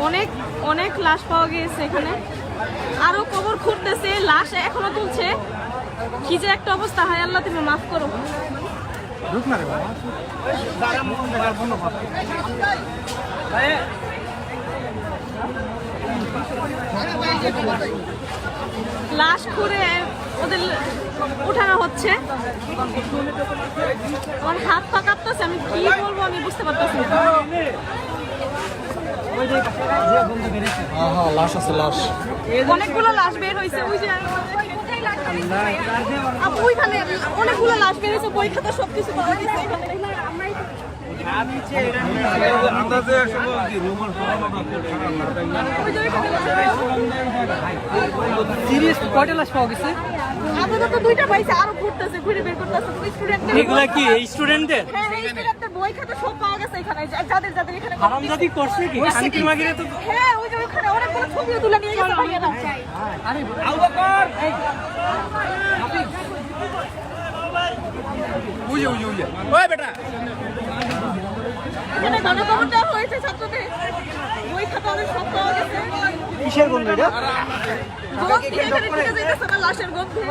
অনেক অনেক লাশ পাওয়া গিয়েছে এখানে, আরো কবর খুঁড়তেছে, লাশ এখনো তুলছে। কি যে একটা অবস্থা, হায় আল্লাহ তুমি মাফ করো। লাশ খুঁড়ে ওদের উঠানো হচ্ছে। আমার হাত পা কাঁপতেছে, আমি কি বলবো আমি বুঝতে পারতেছি না। লাশ আছে, লাশ অনেকগুলো লাশ বের হয়েছে, ওই যে ওইখানে অনেকগুলো লাশ বের হয়েছে, বই খাতা সবকিছু পাওয়া গেছে এখানে। কয়টা লাশ পাওয়া গেছে? আপাতত দুইটা পাইছে, আরো ঘুরতেছে, ঘুরে বের করতেছে। এগুলা কি স্টুডেন্টদের? হ্যাঁ, স্টুডেন্টদের বই খাতা সব পাওয়া গেছে এখানে, যাদের যাদের এখানে হারামজাদি করছে কি? শান্তি মাগিরে তো হ্যাঁ, ওই যে ওখানে অনেকগুলো ছবিও তুলে নিয়ে গেছে ভাইয়ারা। আরে আবু বকর উইয়ে উইয়ে উইয়ে ওই বেটা এখানে গণকবর দেওয়া হয়েছে ছাত্রদের, বই খাতা ওদের সব পাওয়া গেছে। কিসের গন্ধ এটা? গন্ধে এখানে ঢুকে যাইতেছে না, লাশের গন্ধে।